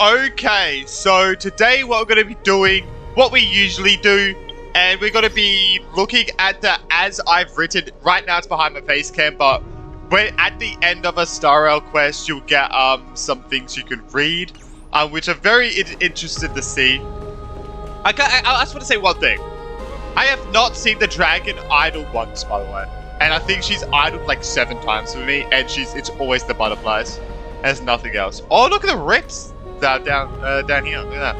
Okay, so today what we're going to be doing, what we usually do, and we're going to be looking at the As I've Written. Right now it's behind my face cam, but at the end of a Star Rail quest, you'll get some things you can read, which I'm very interested to see. I just want to say one thing. I have not seen the dragon idle once, by the way. And I think she's idled like 7 times for me, and it's always the butterflies. There's nothing else. Oh, look at the rips down here. Look at that.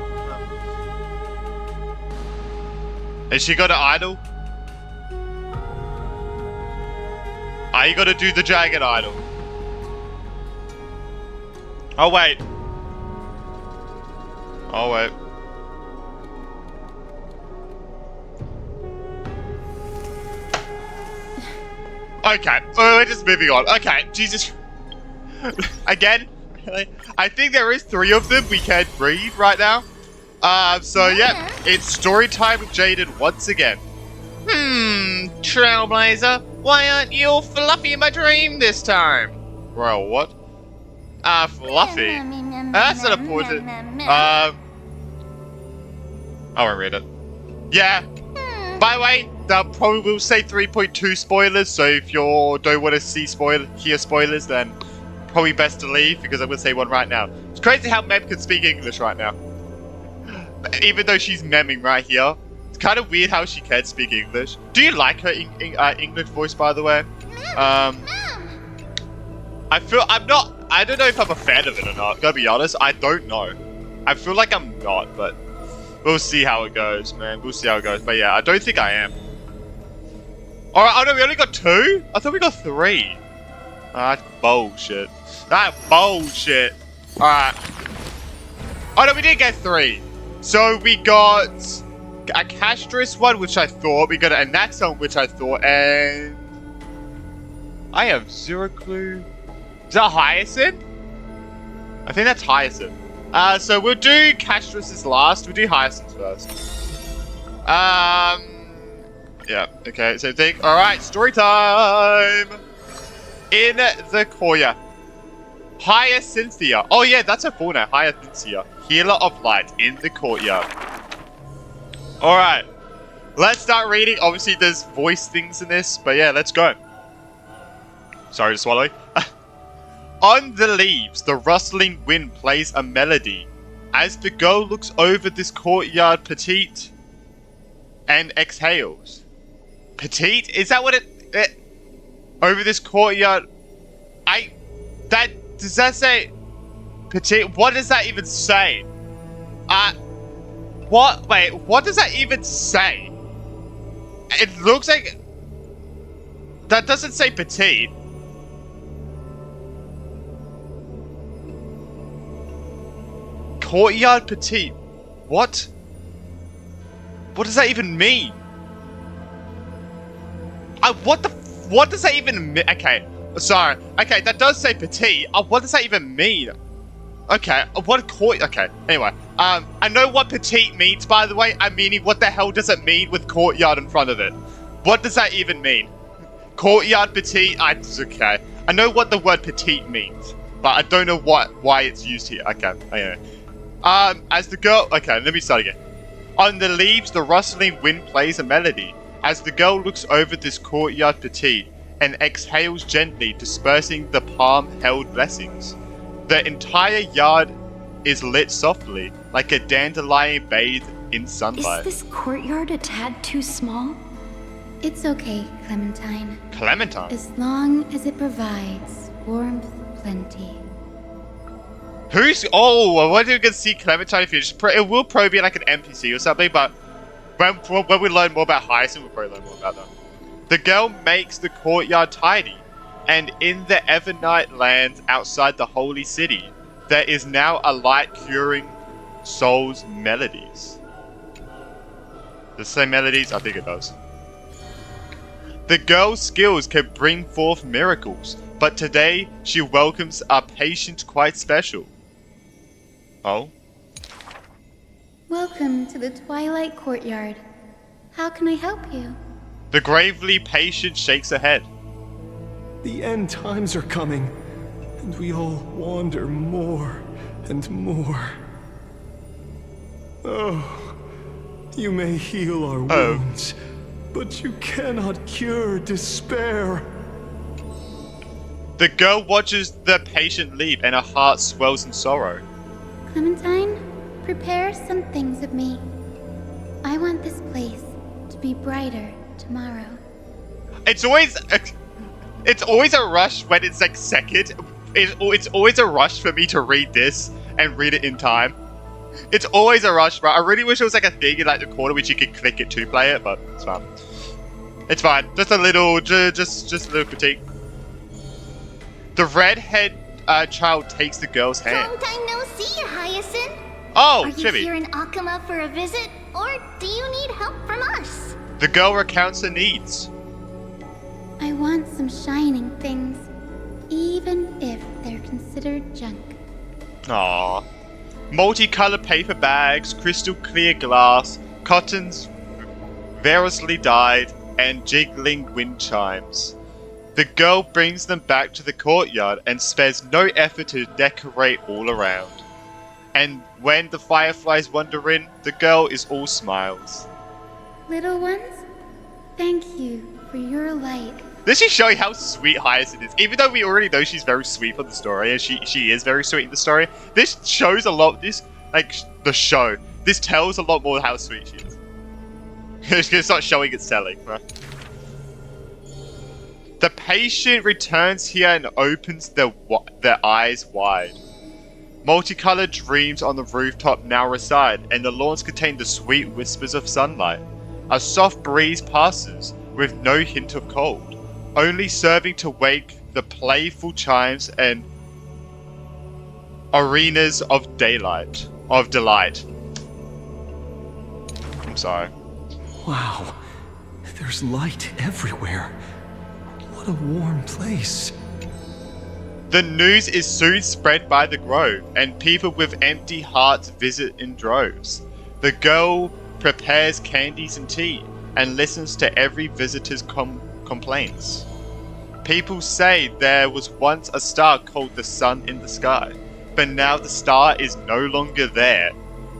Has she got an idol? You gotta do the dragon idol. Oh wait. Okay, we're just moving on. Okay, Jesus. Again, I think there is 3 of them we can't read right now. So yeah, it's story time with Jaden once again. Trailblazer, why aren't you all fluffy in my dream this time? Well, what? Fluffy? That's not important. I won't read it. Yeah. By the way, they'll probably will say 3.2 spoilers, so if you don't want to hear spoilers, then probably best to leave, because I'm going to say one right now. It's crazy how Mem can speak English right now. Even though she's memming right here. It's kind of weird how she can speak English. Do you like her English voice, by the way? I don't know if I'm a fan of it or not, gotta be honest. I don't know. I feel like I'm not, but we'll see how it goes, man. We'll see how it goes. But yeah, I don't think I am. Alright, oh no, we only got 2? I thought we got 3. That's bullshit. That's bullshit. Alright. Oh no, we did get 3. So we got a Castress one, which I thought. We got a Naxxon, which I thought, and I have 0 clue. Is that Hyacinth? I think that's Hyacinth. So we'll do Castress's last. We'll do Hyacinth first. Yeah, okay, so think. Alright, story time! In the courtyard. Hyacinthia. Oh yeah, that's her full name. Hyacinthia. Healer of Light in the courtyard. Alright. Let's start reading. Obviously, there's voice things in this, but yeah, let's go. Sorry to swallow. On the leaves, the rustling wind plays a melody. As the girl looks over this courtyard petite and exhales. Petite? Is that what it over this courtyard? Does that say petite? What does that even say? What? Wait, what does that even say? It looks like that doesn't say petite. Courtyard petite. What? What does that even mean? What does that even mean? Okay, sorry. Okay, that does say petite. What does that even mean? Okay, okay, anyway. I know what petite means, by the way. I'm meaning, what the hell does it mean with courtyard in front of it? What does that even mean? Courtyard petite, it's okay. I know what the word petite means, but I don't know why it's used here. Okay, anyway. As the girl... Okay, let me start again. On the leaves, the rustling wind plays a melody. As the girl looks over this courtyard petite and exhales gently, dispersing the palm-held blessings. The entire yard is lit softly, like a dandelion bathed in sunlight. Is this courtyard a tad too small? It's okay, Clementine. Clementine? As long as it provides warmth plenty. Oh, I wonder if we can see Clementine if you just... It will probably be like an NPC or something, but when we learn more about Hyacinth, we'll probably learn more about them. The girl makes the courtyard tidy, and in the Evernight lands outside the holy city, there is now a light curing souls' melodies. Does it say melodies? I think it does. The girl's skills can bring forth miracles, but today she welcomes a patient quite special. Oh? Welcome to the Twilight Courtyard. How can I help you? The gravely patient shakes her head. The end times are coming, and we all wander more and more. Oh, you may heal our Oh. wounds, but you cannot cure despair. The girl watches the patient leave and her heart swells in sorrow. Clementine, prepare some things of me. I want this place to be brighter tomorrow. It's always a rush when it's like second. It's always a rush for me to read this and read it in time. It's always a rush, bro. I really wish it was like a thing in like the corner which you could click it to play it, but it's fine. It's fine. Just a little, just a little critique. The redhead child takes the girl's hand. Long time no see, Hyacinth. Oh, Are you Chibi. here in Akama for a visit, or do you need help from us? The girl recounts her needs. I want some shining things, even if they're considered junk. Aww. Multicolored paper bags, crystal clear glass, cottons variously dyed, and jiggling wind chimes. The girl brings them back to the courtyard and spares no effort to decorate all around. And when the fireflies wander in, the girl is all smiles. Little ones, thank you for your light. This is showing how sweet Hyacinth is. Even though we already know she's very sweet for the story, and she is very sweet in the story, this shows a lot, this tells a lot more how sweet she is. It's not showing it's selling, right? The patient returns here and opens their eyes wide. Multicolored dreams on the rooftop now reside, and the lawns contain the sweet whispers of sunlight. A soft breeze passes, with no hint of cold, only serving to wake the playful chimes and arenas of delight. I'm sorry. Wow, there's light everywhere. What a warm place. The news is soon spread by the grove, and people with empty hearts visit in droves. The girl prepares candies and tea, and listens to every visitor's complaints. People say there was once a star called the sun in the sky, but now the star is no longer there.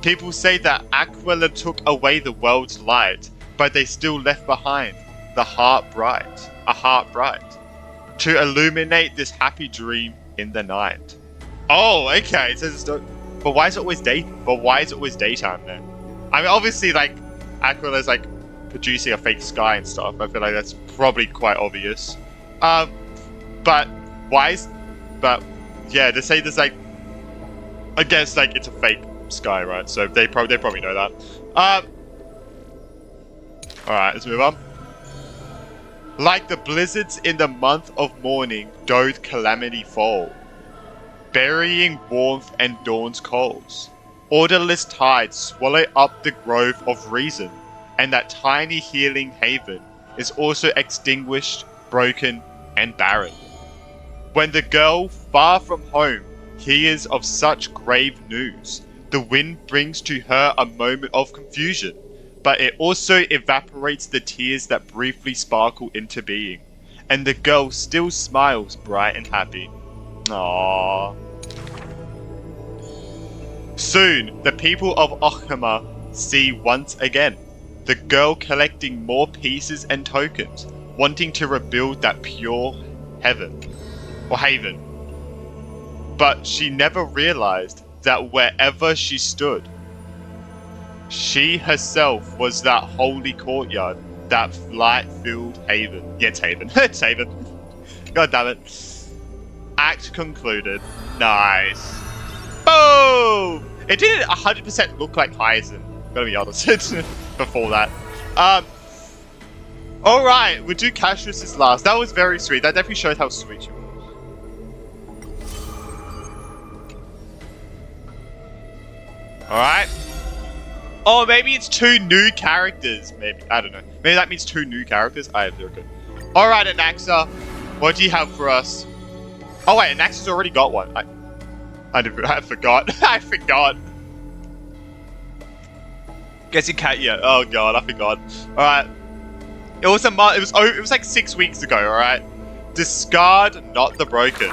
People say that Aquila took away the world's light, but they still left behind a heart bright, to illuminate this happy dream in the night. Oh, okay. So but why is it always daytime then? I mean, obviously, like Aquila's like producing a fake sky and stuff. I feel like that's probably quite obvious. But yeah, to say there's like, I guess like it's a fake sky, right? So they probably know that. All right, let's move on. Like the blizzards in the month of mourning, doth calamity fall, burying warmth and dawn's coals. Orderless tides swallow up the grove of reason, and that tiny healing haven is also extinguished, broken, and barren. When the girl, far from home, hears of such grave news, the wind brings to her a moment of confusion, but it also evaporates the tears that briefly sparkle into being, and the girl still smiles bright and happy. Aww. Soon, the people of Okama see once again, the girl collecting more pieces and tokens, wanting to rebuild that pure haven. But she never realized that wherever she stood, she herself was that holy courtyard, that light-filled haven. Yeah, it's haven. It's haven. God damn it. Act concluded. Nice. Boom! It didn't 100% look like Hyacinth, gotta be honest, before that. Alright, we'll do Cassius's last. That was very sweet. That definitely showed how sweet she was. Alright. Oh, maybe it's 2 new characters. Maybe. I don't know. Maybe that means 2 new characters. I have no clue. Alright, Anaxa. What do you have for us? Oh, wait. Anaxa's already got one. I forgot. I forgot. Guess you can't yet. Oh, God. I forgot. Alright. It was a month. It was like 6 weeks ago, alright? Discard not the broken.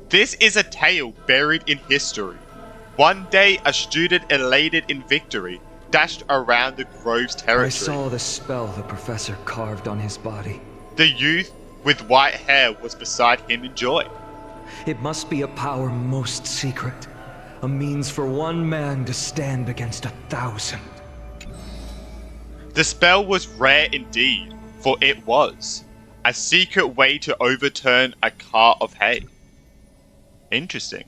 This is a tale buried in history. One day, a student elated in victory dashed around the grove's territory. I saw the spell the professor carved on his body. The youth with white hair was beside him in joy. It must be a power most secret, a means for one man to stand against 1,000. The spell was rare indeed, for it was a secret way to overturn a cart of hay. Interesting.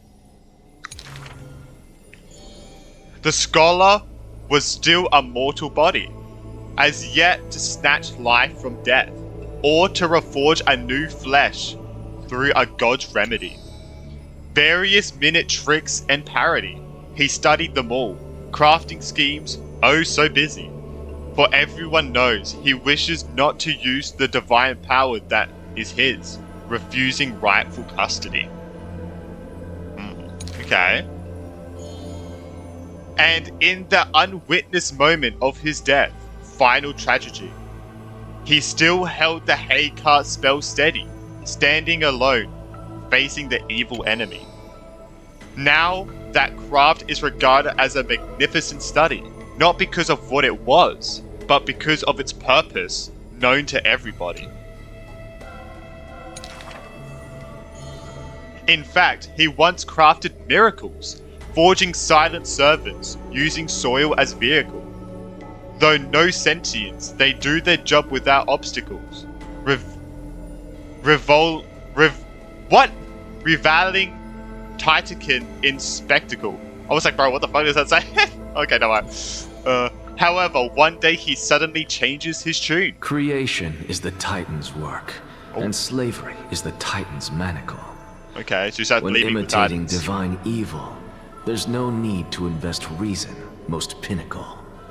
The scholar was still a mortal body, as yet to snatch life from death, or to reforge a new flesh through a god's remedy. Various minute tricks and parody, he studied them all, crafting schemes oh so busy. For everyone knows he wishes not to use the divine power that is his, refusing rightful custody. Okay. And in the unwitnessed moment of his death, final tragedy, he still held the hay cart spell steady, standing alone, facing the evil enemy. Now that craft is regarded as a magnificent study, not because of what it was, but because of its purpose, known to everybody. In fact, he once crafted miracles, forging silent servants, using soil as vehicle. Though no sentience, they do their job without obstacles. Reveling Titakin in spectacle. I was like, bro, what the fuck does that say? Okay, no mind. However, one day he suddenly changes his tune. Creation is the Titan's work, and slavery is the Titan's manacle. Okay, so he starts When believing the imitating Titans. divine evil, there's no need to invest reason, most pinnacle.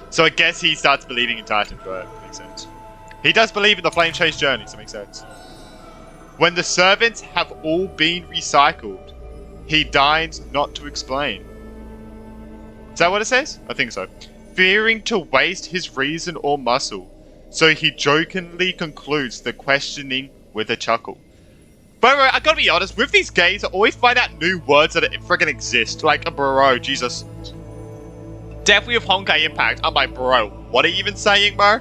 So I guess he starts believing in Titans, right? Makes sense. He does believe in the Flame Chase journey, so it makes sense. When the servants have all been recycled, he deigns not to explain. Is that what it says? I think so. Fearing to waste his reason or muscle, so he jokingly concludes the questioning with a chuckle. But I gotta be honest, with these games, I always find out new words that friggin' exist. Like, bro, Jesus. Definitely with Honkai Impact, I'm like, bro, what are you even saying, bro?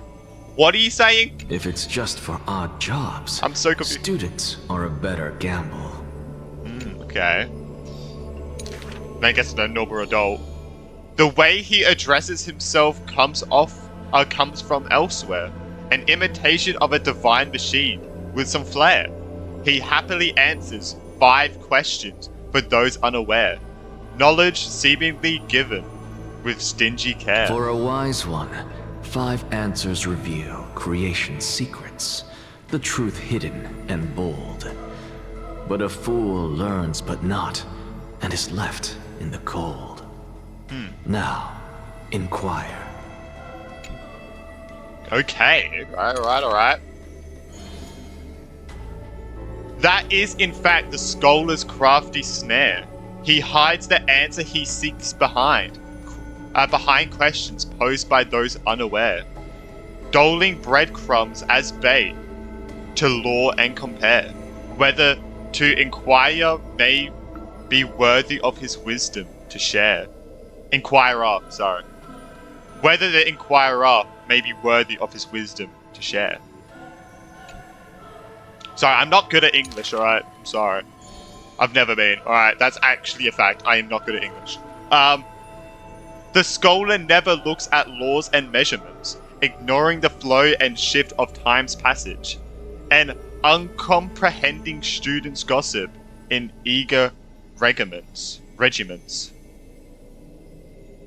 What are you saying? If it's just for odd jobs, I'm so confused. students are a better gamble. Okay. I guess no noble adult. The way he addresses himself comes from elsewhere. An imitation of a divine machine with some flair. He happily answers 5 questions for those unaware. Knowledge seemingly given with stingy care. For a wise one, 5 answers reveal creation's secrets, the truth hidden and bold. But a fool learns but not, and is left in the cold. Now, inquire. Okay, alright. That is, in fact, the scholar's crafty snare. He hides the answer he seeks behind questions posed by those unaware, doling breadcrumbs as bait to lure and compare, whether to inquire may be worthy of his wisdom to share. Whether the inquirer may be worthy of his wisdom to share. Sorry, I'm not good at English, alright? I'm sorry. I've never been. Alright, that's actually a fact. I am not good at English. The scholar never looks at laws and measurements, ignoring the flow and shift of time's passage, and uncomprehending students' gossip in eager regiments.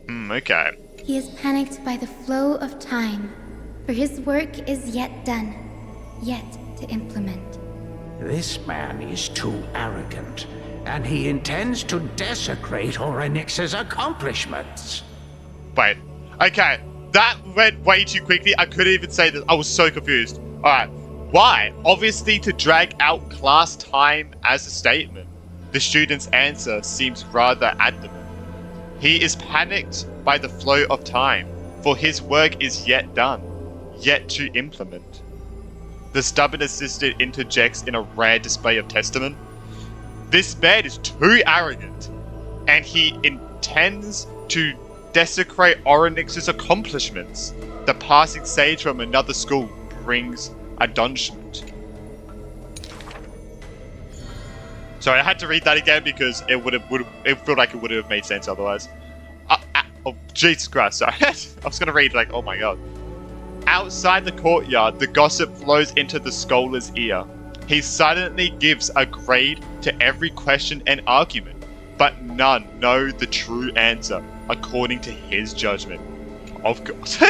Okay. He is panicked by the flow of time, for his work is yet done, yet to implement. This man is too arrogant, and he intends to desecrate Orynyx's accomplishments. Wait. Okay. That went way too quickly. I couldn't even say that. I was so confused. Alright. Why? Obviously to drag out class time as a statement. The student's answer seems rather adamant. He is panicked by the flow of time, for his work is yet done, yet to implement. The stubborn assistant interjects in a rare display of testament. This man is too arrogant, and he intends to desecrate Onyx's accomplishments. The passing sage from another school brings admonishment. Sorry, I had to read that again because it felt like it would have made sense otherwise. Oh, Jesus Christ, sorry. I was gonna read like, oh my god. Outside the courtyard, the gossip flows into the scholar's ear. He silently gives a grade to every question and argument, but none know the true answer according to his judgment. Of course.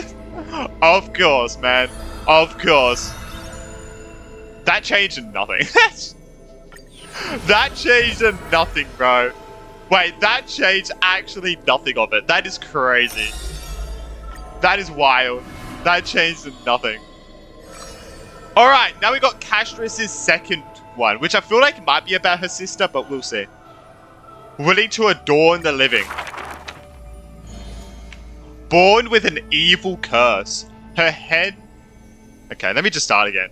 Of course, man. Of course. That changed nothing. That changed nothing, bro. Wait, that changed actually nothing of it. That is crazy. That is wild. That changed nothing. Alright, now we got Castris' second one, which I feel like might be about her sister, but we'll see. Willing to adorn the living. Born with an evil curse. Her head... Okay, let me just start again.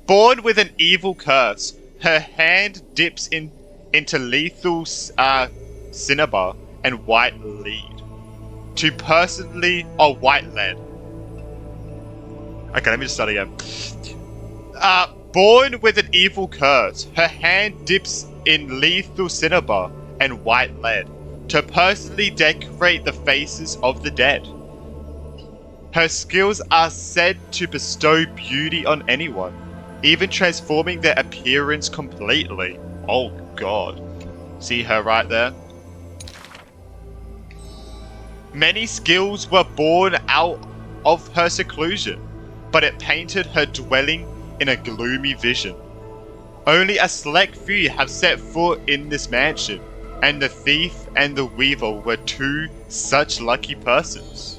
Born with an evil curse. Her hand dips into lethal cinnabar and white lead. To personally... Oh, white lead. Okay, let me just start again. Born with an evil curse. Her hand dips in lethal cinnabar and white lead. To personally decorate the faces of the dead. Her skills are said to bestow beauty on anyone, even transforming their appearance completely. Oh god. See her right there? Many skills were born out of her seclusion, but it painted her dwelling in a gloomy vision. Only a select few have set foot in this mansion, and the thief and the weaver were two such lucky persons.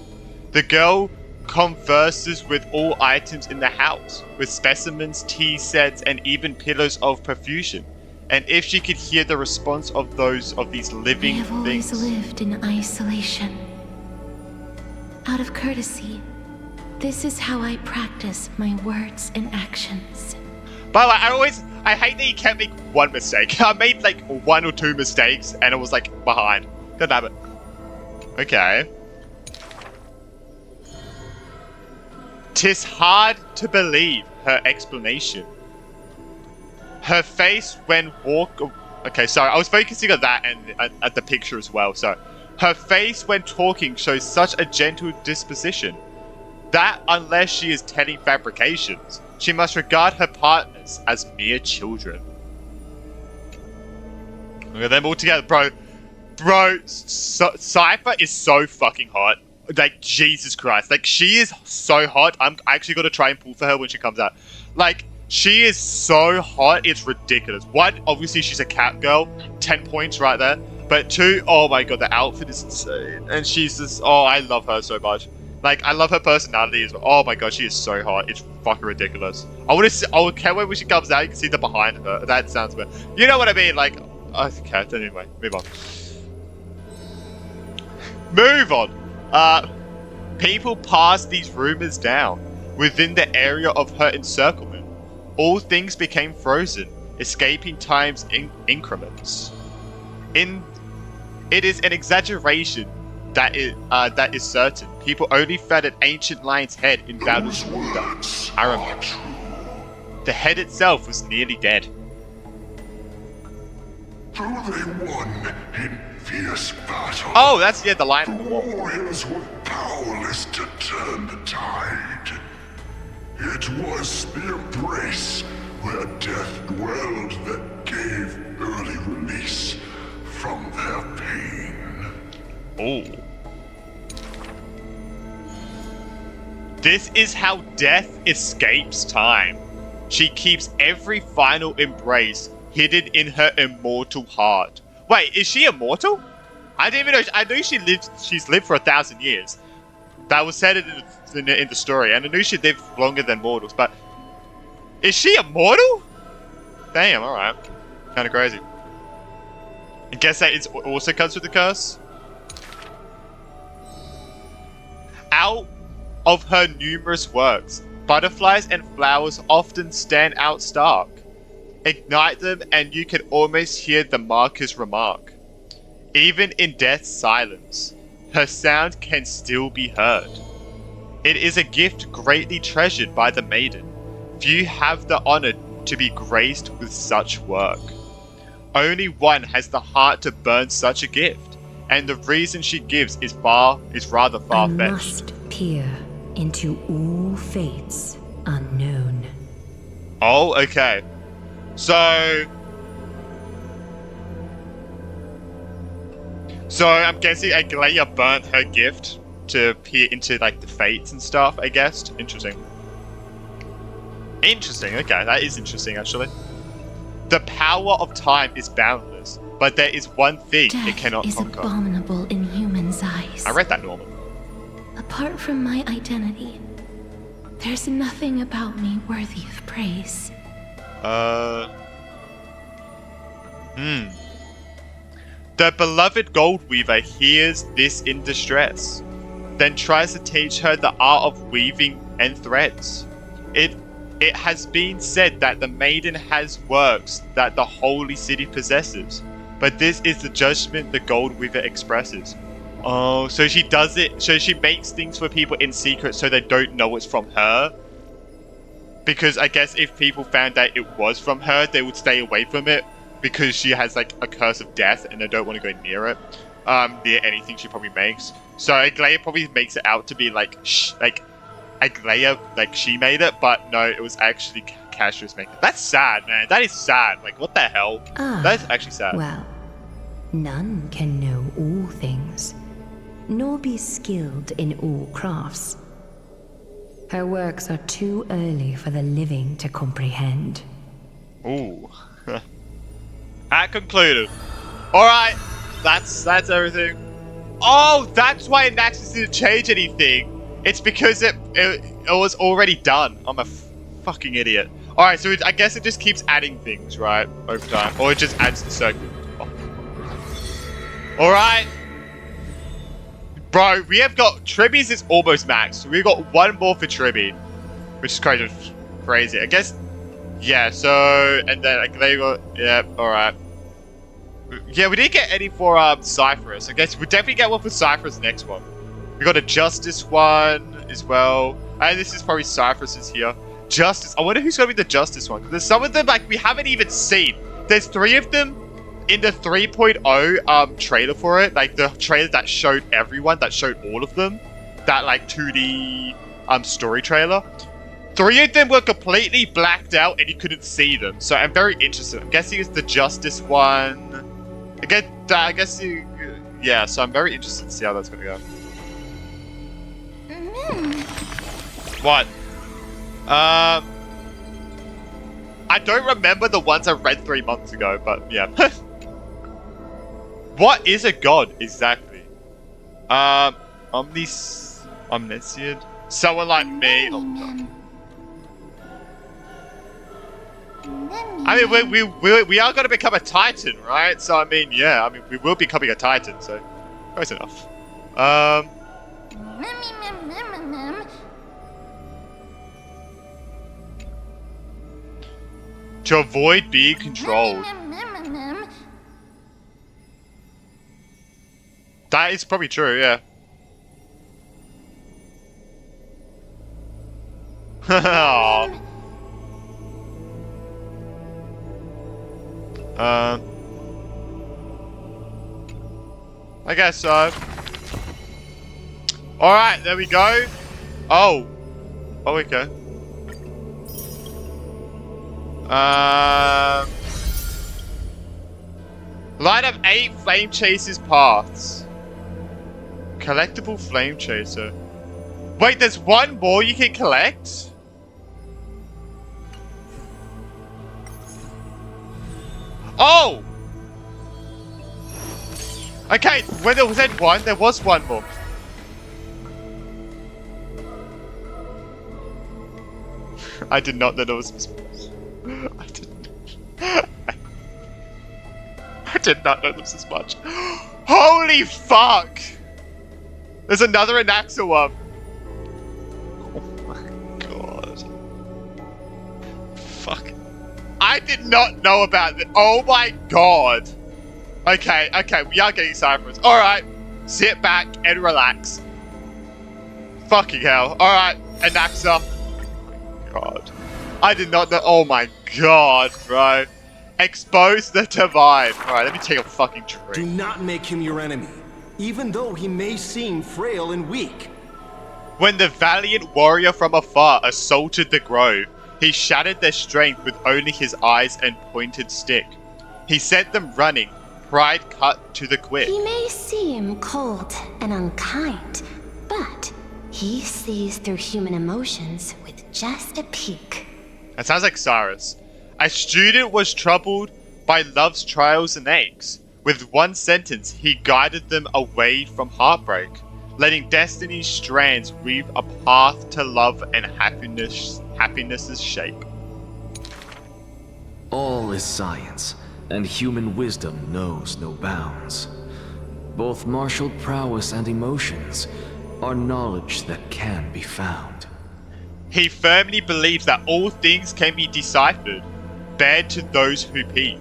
The girl converses with all items in the house, with specimens, tea sets, and even pillows of profusion. And if she could hear the response of these living I have things... always lived in isolation. Out of courtesy, this is how I practice my words and actions. By the way, I hate that you can't make one mistake. I made like 1 or 2 mistakes and it was like behind. God damn it. Okay. "'Tis hard to believe her explanation. Her face when Okay, sorry, I was focusing on that and at the picture as well. So, her face when talking shows such a gentle disposition that unless she is telling fabrications, she must regard her partners as mere children." Look at them all together, bro. Bro, Cypher is so fucking hot. Like, Jesus Christ. Like, she is so hot. I'm actually going to try and pull for her when she comes out. Like, she is so hot, it's ridiculous. 1, obviously she's a cat girl. 10 points right there. But 2, oh my god, the outfit is insane. And she's just, oh, I love her so much. Like, I love her personality as well. Oh my god, she is so hot. It's fucking ridiculous. I can't wait when she comes out, you can see the behind her. That sounds weird. You know what I mean? Like, okay, anyway, move on. Move on. People passed these rumors down. Within the area of her encirclement, all things became frozen, escaping time's increments. It is an exaggeration that is certain. People only felt an ancient lion's head in Battle's Wonder. I remember. The head itself was nearly dead. Though they won in fierce battle, Oh, that's the lion on the wall. warriors were powerless to turn the tide. It was the embrace where death dwelled that gave early release from their pain. Oh. This is how death escapes time. She keeps every final embrace hidden in her immortal heart. Wait, is she immortal? I didn't even know. I knew she's lived for 1,000 years. That was said in the story, and I knew she lived longer than mortals. But is she immortal? Damn. All right. Kind of crazy. I guess that it also comes with the curse. Out of her numerous works, butterflies and flowers often stand out stark. Ignite them and you can almost hear the marker's remark. Even in death's silence, her sound can still be heard. It is a gift greatly treasured by the maiden. Few have the honor to be graced with such work. Only one has the heart to burn such a gift, and the reason she gives is rather I far-fetched. must peer into all fates unknown. Oh, okay. So I'm guessing Aglaia burnt her gift to peer into like the fates and stuff, I guess. Interesting. Interesting, okay, that is interesting actually. The power of time is boundless, but there is one thing Death it cannot is conquer. abominable in humans' eyes. I read that, Norman. Apart from my identity, there's nothing about me worthy of praise. The beloved gold weaver hears this in distress, then tries to teach her the art of weaving and threads. It has been said that the maiden has works that the holy city possesses, but this is the judgment the gold weaver expresses. Oh, so she does it, so she makes things for people in secret so they don't know it's from her? Because I guess if people found out it was from her, they would stay away from it because she has like a curse of death and they don't want to go near it, near anything she probably makes. So Aglaia probably makes it out to be like, Aglaia, like she made it, but no, it was actually Cassius making it. That's sad, man. That is sad. Like, what the hell? That's actually sad. Well, none can know all things, nor be skilled in all crafts. Her works are too early for the living to comprehend. Ooh. At concluded. Alright, that's everything. Oh, that's why Naxxus didn't change anything. It's because it was already done. I'm a fucking idiot. Alright, so I guess it just keeps adding things, right? Over time. Or it just adds the circuit. Oh. Alright. Bro, we have got... Tribby's is almost max. So we've got one more for Tribby. Which is kind of crazy. I guess... Yeah, so... And then like, they got... Yeah, alright. Yeah, we didn't get any for Cypherus. I guess we'll definitely get one for Cypherus next one. We got a Justice one as well. And this is probably Cypherus's here. Justice. I wonder who's going to be the Justice one. Because there's some of them like we haven't even seen. There's 3 of them in the 3.0 trailer for it. Like the trailer that showed everyone, that showed all of them. That like 2D story trailer. 3 of them were completely blacked out and you couldn't see them. So I'm very interested. I'm guessing it's the Justice one. I guess you... Yeah, so I'm very interested to see how that's going to go. What? I don't remember the ones I read 3 months ago, but yeah. What is a god, exactly? Omniscient? Someone like me? Oh, no. I mean, we are going to become a Titan, right? So, I mean, yeah. I mean, we will be becoming a Titan, so... Close enough. To avoid being controlled. That is probably true, yeah. I guess so. Alright, there we go. Oh, okay. Light up 8 flame chasers paths. Collectible flame chaser. Wait, there's one more you can collect? Oh! Okay, when there was one, there was one more. I did not know there was... I did not know there was this much. Holy fuck! There's another Anaxa one. Oh my god. Fuck. I did not know about this. Oh my god. Okay, we are getting ciphers. Alright, sit back and relax. Fucking hell. Alright, Anaxa. God. I did not know. Oh my god, bro. Expose the divide. Alright, let me take a fucking drink. Do not make him your enemy, even though he may seem frail and weak. When the valiant warrior from afar assaulted the grove, he shattered their strength with only his eyes and pointed stick. He sent them running, pride cut to the quick. He may seem cold and unkind, but he sees through human emotions with just a peek. That sounds like Cyrus. A student was troubled by love's trials and aches. With one sentence, he guided them away from heartbreak, letting destiny's strands weave a path to love and happiness's shape. All is science, and human wisdom knows no bounds. Both martial prowess and emotions are knowledge that can be found. He firmly believes that all things can be deciphered, bared to those who peek.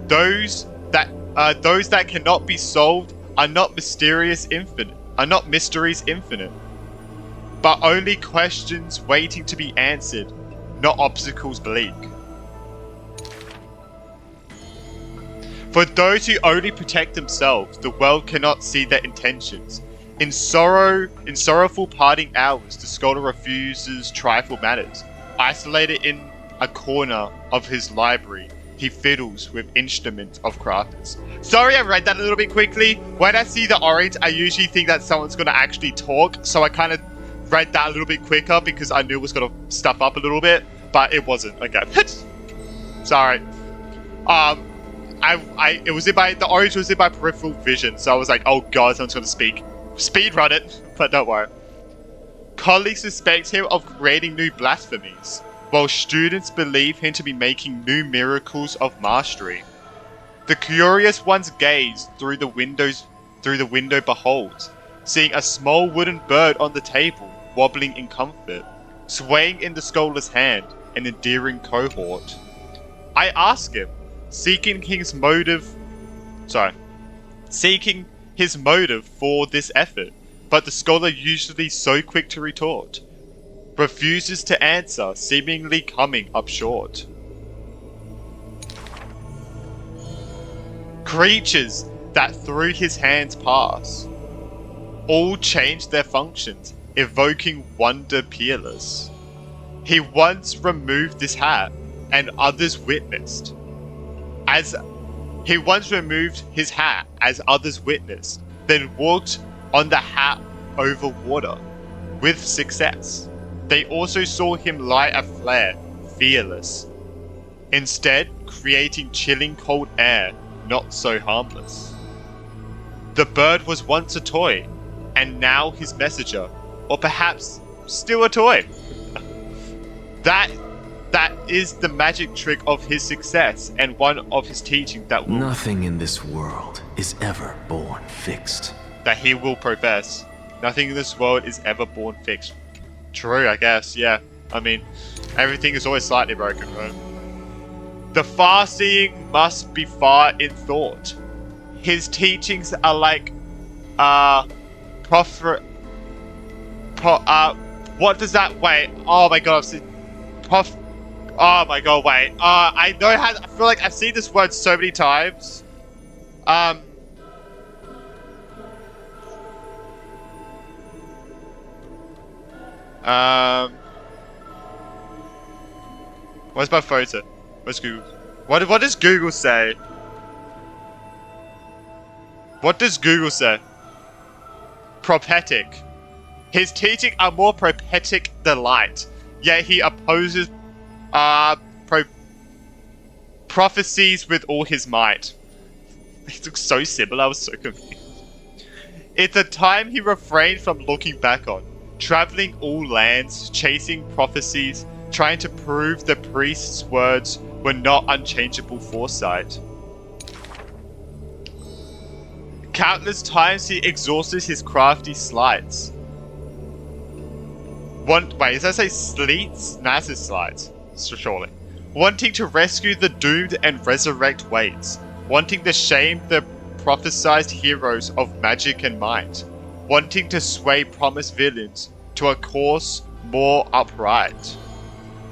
Those that cannot be solved are not mysteries infinite, but only questions waiting to be answered, not obstacles bleak. For those who only protect themselves, the world cannot see their intentions. In sorrowful parting hours, the scholar refuses trifle matters. Isolated in a corner of his library, he fiddles with instruments of crafters. Sorry, I read that a little bit quickly. When I see the orange, I usually think that someone's going to actually talk, so I kind of read that a little bit quicker because I knew it was going to stuff up a little bit, but it wasn't. Okay. Sorry. The orange was in my peripheral vision, so I was like, oh god, someone's going to speak. Speed run it, but don't worry. Colleagues suspect him of creating new blasphemies, while students believe him to be making new miracles of mastery. The curious one's gaze through the window beholds, seeing a small wooden bird on the table, wobbling in comfort, swaying in the scholar's hand, an endearing cohort. I ask him, seeking his motive for this effort, but the scholar, usually so quick to retort, refuses to answer, seemingly coming up short. Creatures that through his hands pass, all change their functions, evoking wonder peerless. He once removed this hat, and others witnessed. He once removed his hat as others witnessed, then walked on the hat over water, with success. They also saw him light a flare, fearless. Instead, creating chilling cold air, not so harmless. The bird was once a toy, and now his messenger, or perhaps still a toy. That is the magic trick of his success, and one of his teachings that will... Nothing in this world is ever born fixed. That he will profess. Nothing in this world is ever born fixed. True, I guess, yeah. I mean, everything is always slightly broken, right? The far-seeing must be far in thought. His teachings are like, what does that, wait, oh my god, I've seen, oh my god, wait, I know how, I feel like I've seen this word so many times. Where's my photo? Where's Google? What does Google say? What does Google say? Prophetic. His teaching are more prophetic than light, yet he opposes prophecies with all his might. It looks so similar, I was so confused. It's a time he refrained from looking back on, traveling all lands, chasing prophecies, trying to prove the priest's words were not unchangeable foresight. Countless times he exhausted his crafty sleights. Wait, does that say sleets? Nah, it slides, surely. Wanting to rescue the doomed and resurrect waits. wanting to shame the prophesied heroes of magic and might, wanting to sway promised villains to a course more upright.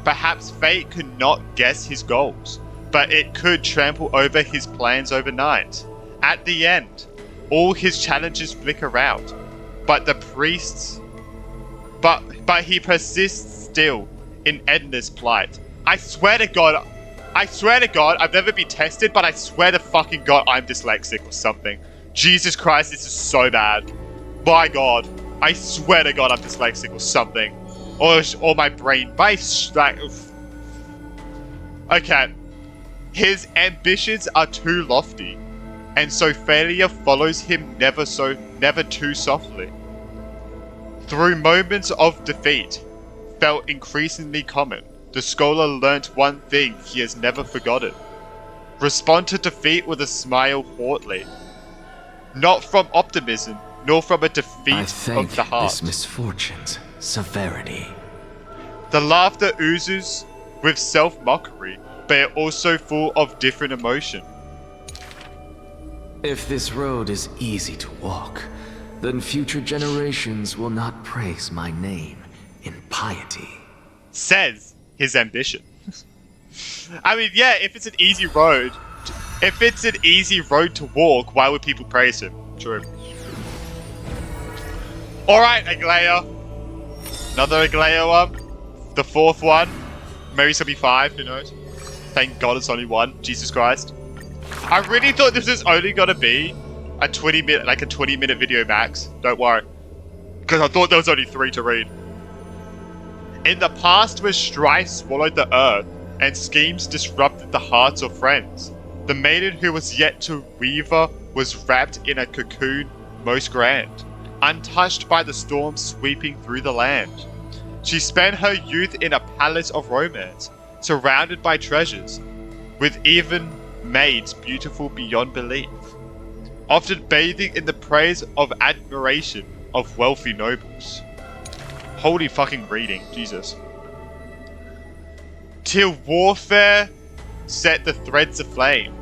Perhaps fate could not guess his goals, but it could trample over his plans overnight. At the end, all his challenges flicker out, but he persists still in endless plight. I swear to God, I've never been tested, but I swear to fucking God, I'm dyslexic or something. Jesus Christ, this is so bad. My God, I swear to God, I'm dyslexic or something. Or my brain, okay. His ambitions are too lofty, and so failure follows him never too softly. Through moments of defeat, felt increasingly common, the scholar learnt one thing he has never forgotten. Respond to defeat with a smile haughtily, not from optimism, nor from a defeat of the heart. This misfortune's severity. The laughter oozes with self-mockery, but also full of different emotion. If this road is easy to walk, then future generations will not praise my name in piety. Says his ambition. I mean, yeah, if it's an easy road to walk, why would people praise him? True. Alright, Aglaia. Another Aglaia one. The fourth one. Maybe it's gonna be 5, who knows? Thank God it's only 1. Jesus Christ. I really thought this was only gonna be a 20-minute video max. Don't worry. Because I thought there was only 3 to read. In the past where strife swallowed the earth, and schemes disrupted the hearts of friends, the maiden who was yet to weaver was wrapped in a cocoon most grand, untouched by the storm sweeping through the land. She spent her youth in a palace of romance, surrounded by treasures, with even maids beautiful beyond belief, often bathing in the praise of admiration of wealthy nobles. Holy fucking reading, Jesus. Till warfare set the threads aflame,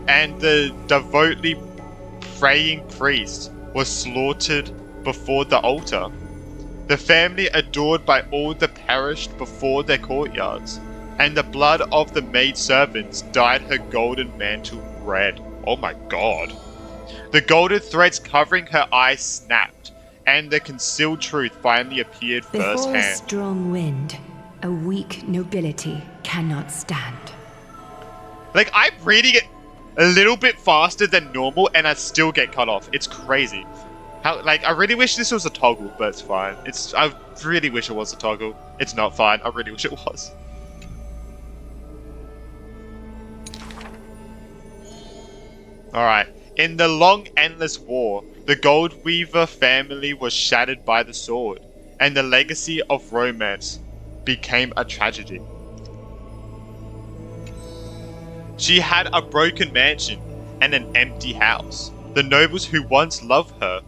and the devoutly praying priest was slaughtered before the altar. The family adored by all that perished before their courtyards, and the blood of the maidservants dyed her golden mantle red. Oh my God. The golden threads covering her eyes snapped, and the concealed truth finally appeared Before a firsthand. strong wind, a weak nobility cannot stand. Like, I'm reading it a little bit faster than normal, and I still get cut off. It's crazy. How, like, I really wish this was a toggle, but it's fine. I really wish it was a toggle. It's not fine. I really wish it was. Alright. In the long, endless war, the Goldweaver family was shattered by the sword, and the legacy of romance became a tragedy. She had a broken mansion and an empty house. The nobles who once loved her,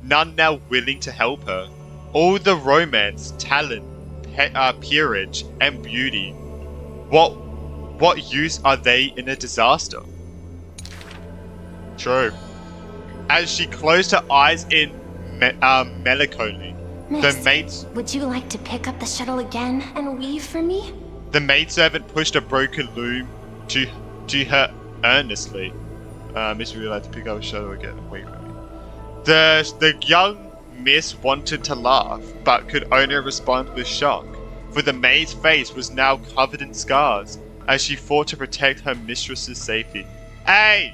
none now willing to help her. All the romance, talent, peerage, and beauty. What use are they in a disaster? True. As she closed her eyes in melancholy, Miss, would you like to pick up the shuttle again and weave for me? The maidservant pushed a broken loom to her earnestly. Miss, would you like to pick up a shuttle again and weave for me? The young miss wanted to laugh, but could only respond with shock, for the maid's face was now covered in scars, as she fought to protect her mistress's safety. Hey!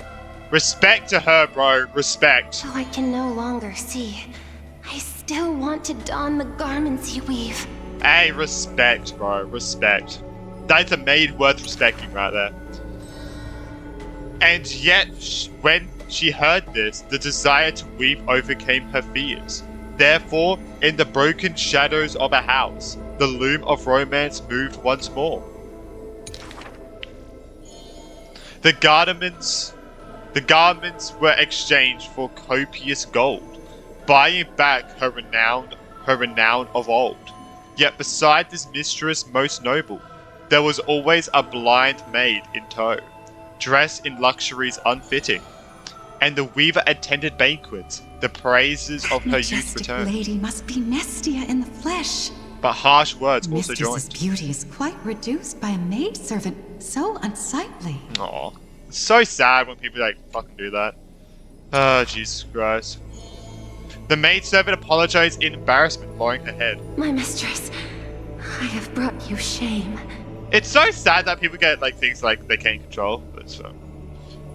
Respect to her, bro. Respect. Though I can no longer see, I still want to don the garments you weave. Hey, respect, bro. Respect. That's a maid worth respecting right there. And yet, when she heard this, the desire to weave overcame her fears. Therefore, in the broken shadows of a house, the loom of romance moved once more. The garments were exchanged for copious gold, buying back her renown of old. Yet beside this mistress most noble, there was always a blind maid in tow, dressed in luxuries unfitting, and the weaver attended banquets. The praises of her youth Majestic returned. lady must be Nestia in the flesh. But harsh words also Mistress's joined. beauty is quite reduced by a maidservant. So unsightly. Aw. It's so sad when people like fucking do that. Oh, Jesus Christ. The maidservant apologized in embarrassment, lowering her head. My mistress, I have brought you shame. It's so sad that people get like things like they can't control. But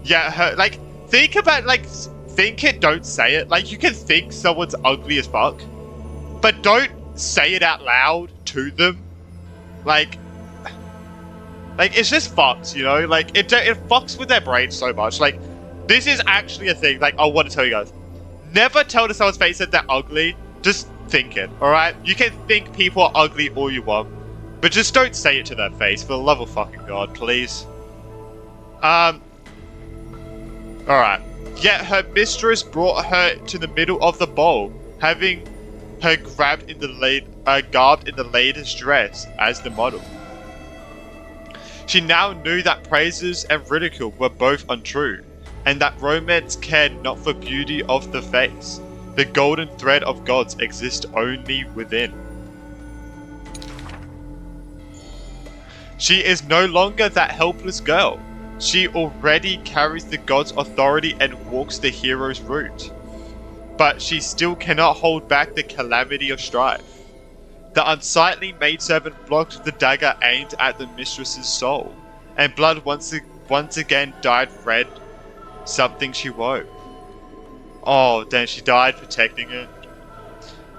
yeah, like think about think it, don't say it. Like you can think someone's ugly as fuck, but don't say it out loud to them. Like it's just fucks, you know. Like it fucks with their brain so much. Like this is actually a thing. Like I want to tell you guys, never tell to someone's face that they're ugly. Just think it. All right, you can think people are ugly all you want. But just don't say it to their face, for the love of fucking God, please. Alright. Yet her mistress brought her to the middle of the bowl, having her garbed in the latest dress as the model. She now knew that praises and ridicule were both untrue, and that romance cared not for beauty of the face. The golden thread of gods exists only within. She is no longer that helpless girl. She already carries the god's authority and walks the hero's route. But she still cannot hold back the calamity of strife. The unsightly maidservant blocked the dagger aimed at the mistress's soul, and blood once again dyed red something she wove. Oh, then she died protecting it.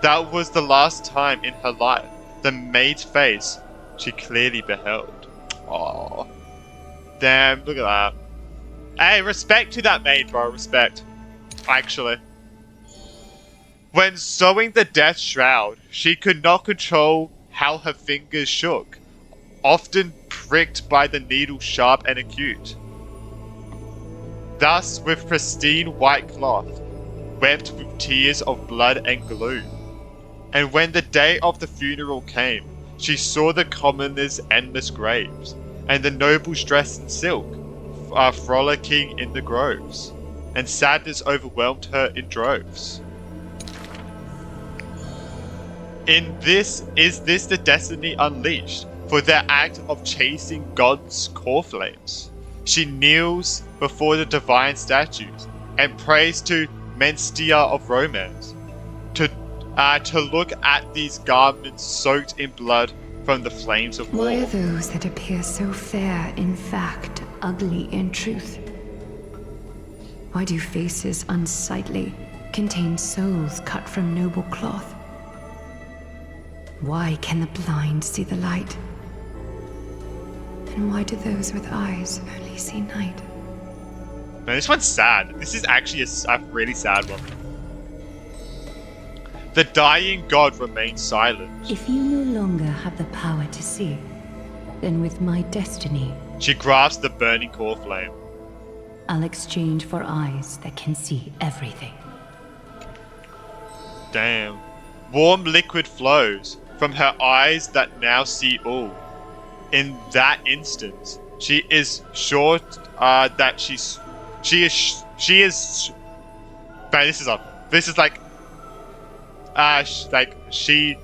That was the last time in her life the maid's face she clearly beheld. Oh, damn! Look at that. Hey, respect to that maid, bro. Respect. Actually, when sewing the death shroud, she could not control how her fingers shook, often pricked by the needle sharp and acute. Thus, with pristine white cloth, wept with tears of blood and gloom. And when the day of the funeral came, she saw the commoners' endless graves, and the nobles dressed in silk, frolicking in the groves, and sadness overwhelmed her in droves. Is this the destiny unleashed, for their act of chasing God's core flames? She kneels before the divine statues, and prays to Menstia of romance, to look at these garments soaked in blood from the flames of war. Why are those that appear so fair in fact ugly in truth? Why do faces unsightly contain souls cut from noble cloth? Why can the blind see the light? And why do those with eyes only see night? Man, this one's sad. This is actually a really sad one. The dying god remains silent. If you no longer have the power to see, then with my destiny, She grasps the burning core flame. I'll exchange for eyes that can see everything. Damn. Warm liquid flows from her eyes that now see all. In that instance, she is sure that she is. Man, this is like she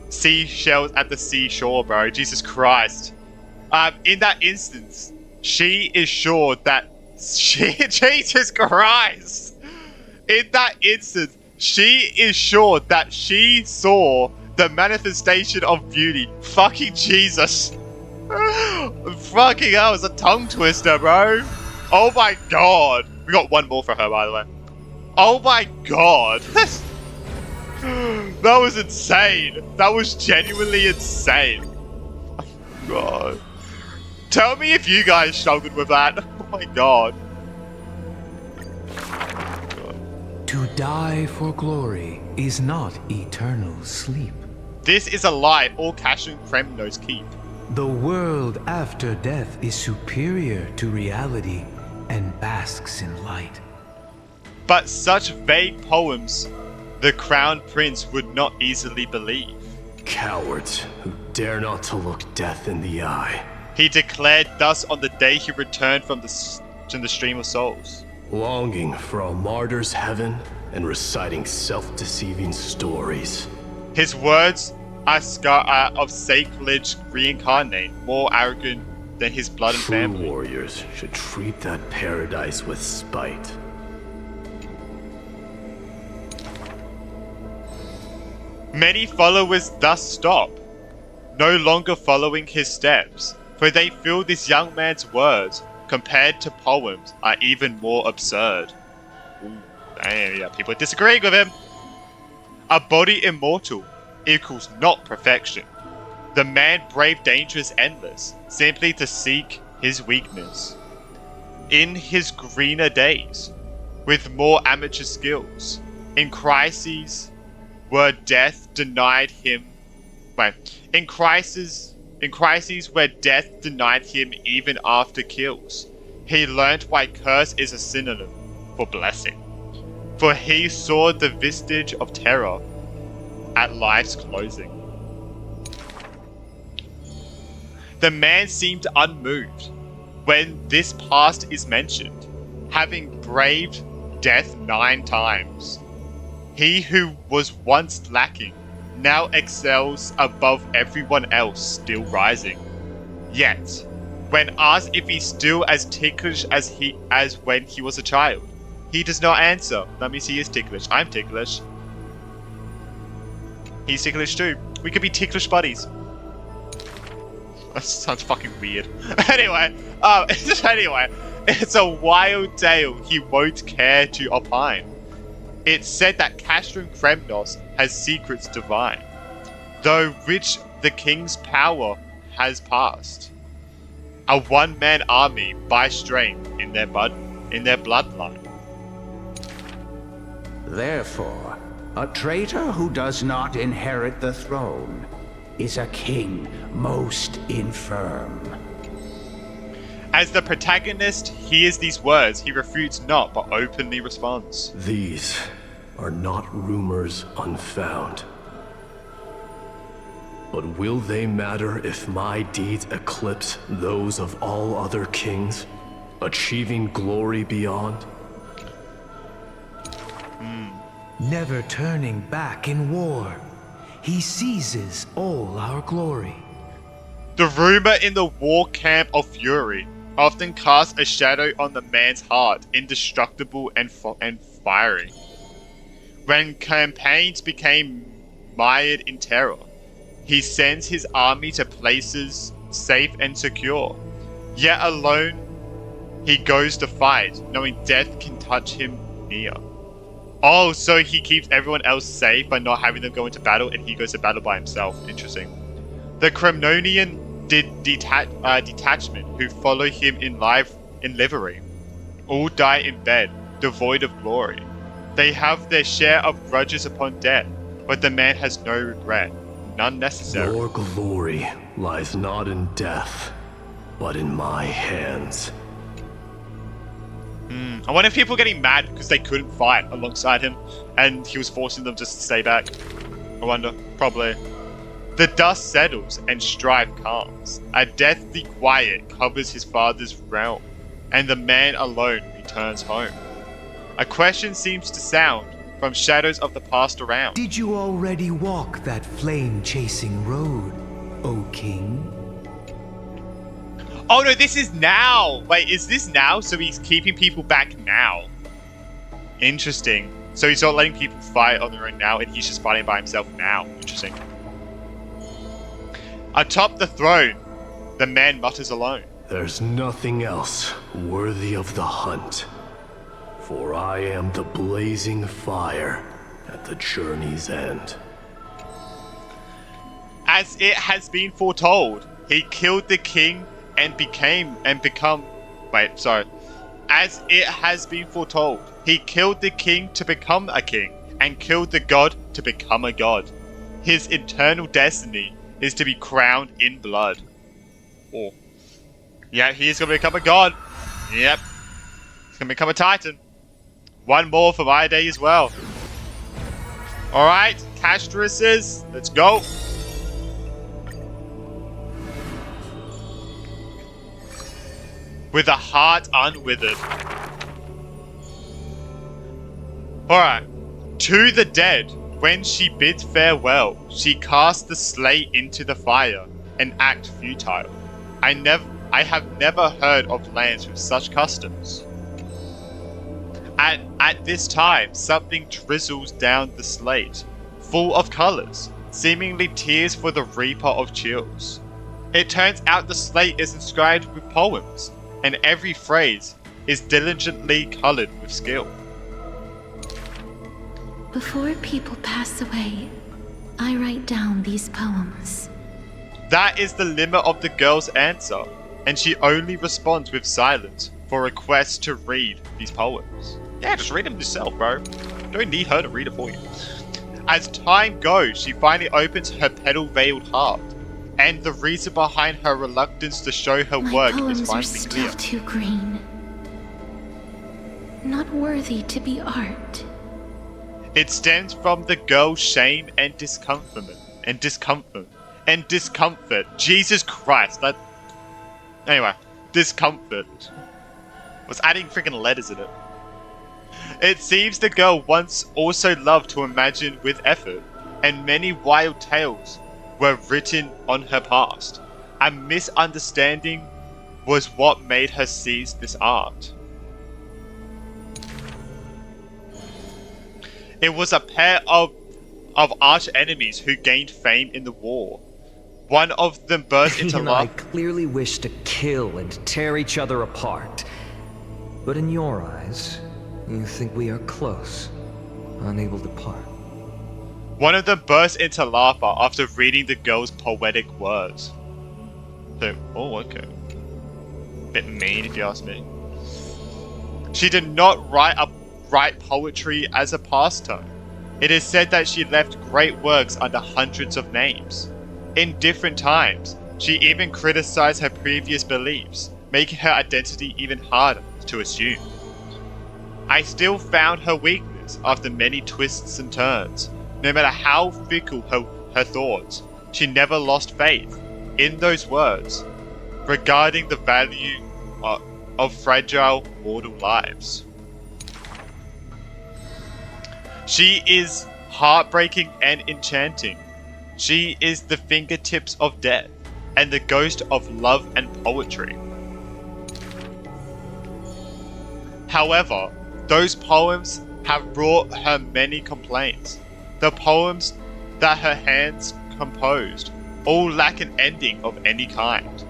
seashells at the seashore, bro. Jesus Christ. In that instance, she is sure that Jesus Christ. In that instance, she is sure that she saw the manifestation of beauty. Fucking Jesus. Fucking hell, it's a tongue twister, bro. Oh my god. We got one more for her, by the way. Oh my god. That was insane. That was genuinely insane. Oh my god. Tell me if you guys struggled with that. Oh my god. To die for glory is not eternal sleep. This is a lie all Cashin Kremnos keep. The world after death is superior to reality and basks in light. But such vague poems the crown prince would not easily believe. Cowards who dare not to look death in the eye. He declared thus on the day he returned from the stream of souls. Longing for a martyr's heaven and reciting self-deceiving stories. His words are of sacrilege reincarnate, more arrogant than his blood and family. True warriors should treat that paradise with spite. Many followers thus stop, no longer following his steps, for they feel this young man's words, compared to poems, are even more absurd. Ooh, damn, yeah, people are disagreeing with him. A body immortal equals not perfection. The man braved dangers endless, simply to seek his weakness. In his greener days, with more amateur skills, in crises where death denied him. In crises where death denied him even after kills, he learnt why curse is a synonym for blessing. For he saw the vestige of terror at life's closing. The man seemed unmoved when this past is mentioned, having braved death 9 times. He who was once lacking now excels above everyone else, still rising. Yet, when asked if he's still as ticklish as when he was a child, he does not answer. That means he is ticklish. I'm ticklish. He's ticklish too. We could be ticklish buddies. That sounds fucking weird. Anyway, it's a wild tale he won't care to opine. It's said that Castrum Kremnos has secrets divine, though which the king's power has passed. A one-man army by strength in their bloodline. Therefore, a traitor who does not inherit the throne is a king most infirm. As the protagonist hears these words, he refutes not, but openly responds. These are not rumors unfound. But will they matter if my deeds eclipse those of all other kings, achieving glory beyond? Never turning back in war, he seizes all our glory. The rumor in the war camp of fury often casts a shadow on the man's heart, indestructible and fiery. When campaigns became mired in terror, he sends his army to places safe and secure. Yet alone, he goes to fight, knowing death can touch him near. Oh, so he keeps everyone else safe by not having them go into battle, and he goes to battle by himself. Interesting. The Kremnonian detachment who follow him in livery all die in bed, devoid of glory. They have their share of grudges upon death, but the man has no regret, none necessary. Your glory lies not in death, but in my hands. I wonder if people were getting mad because they couldn't fight alongside him, and he was forcing them just to stay back. I wonder. Probably. The dust settles and strife calms. A deathly quiet covers his father's realm, and the man alone returns home. A question seems to sound from shadows of the past around. Did you already walk that flame-chasing road, O King? Oh no, this is now! Wait, is this now? So he's keeping people back now. Interesting. So he's not letting people fight on their own now, and he's just fighting by himself now. Interesting. Atop the throne, the man mutters alone. There's nothing else worthy of the hunt, for I am the blazing fire at the journey's end. As it has been foretold, he killed the king As it has been foretold, he killed the king to become a king, and killed the god to become a god. His eternal destiny is to be crowned in blood. Oh. Yeah, he's gonna become a god. Yep. He's gonna become a titan. One more for my day as well. Alright, castresses, let's go. with a heart unwithered. Alright. To the dead, when she bids farewell, she casts the slate into the fire, an act futile. I have never heard of lands with such customs. At this time, something drizzles down the slate, full of colors, seemingly tears for the Reaper of Chills. It turns out the slate is inscribed with poems, and every phrase is diligently colored with skill. Before people pass away, I write down these poems. That is the limit of the girl's answer, and she only responds with silence for requests to read these poems. Yeah, just read them yourself, bro. Don't need her to read it for you. As time goes, she finally opens her petal-veiled heart, and the reason behind her reluctance to show her work is My poems are finally still clear. too green. Not worthy to be art. It stems from the girl's shame and discomfort. Jesus Christ, that... Anyway, discomfort. I was adding freaking letters in it. It seems the girl once also loved to imagine with effort, and many wild tales were written on her past. A misunderstanding was what made her seize this art. It was a pair of arch enemies who gained fame in the war. One of them burst into and I laughter. clearly wish to kill and tear each other apart. But in your eyes, you think we are close, unable to part. One of them burst into laughter after reading the girl's poetic words. So, oh, okay. Bit mean if you ask me. She did not write poetry as a pastime. It is said that she left great works under hundreds of names. In different times, she even criticized her previous beliefs, making her identity even harder to assume. I still found her weakness after many twists and turns. No matter how fickle her thoughts, she never lost faith in those words regarding the value of fragile mortal lives. She is heartbreaking and enchanting. She is the fingertips of death and the ghost of love and poetry. However, those poems have brought her many complaints. The poems that her hands composed all lack an ending of any kind,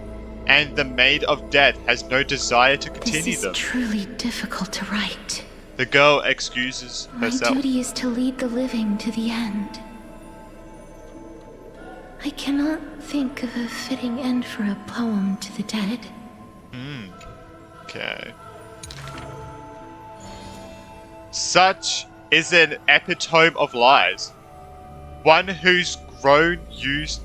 and the Maid of Death has no desire to continue This is them. truly difficult to write. The girl excuses herself. My duty is to lead the living to the end. I cannot think of a fitting end for a poem to the dead. Okay. Such is an epitome of lies. One who's grown used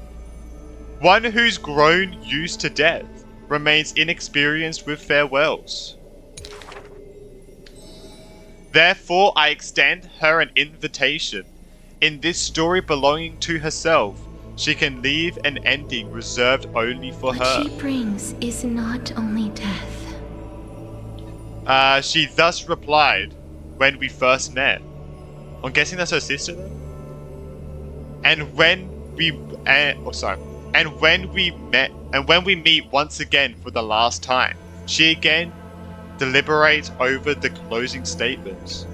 to death remains inexperienced with farewells. Therefore, I extend her an invitation. In this story belonging to herself, she can leave an ending reserved only for her. What she brings is not only death. She thus replied when we first met. I'm guessing that's her sister then? And when we meet once again for the last time, she again deliberates over the closing statements.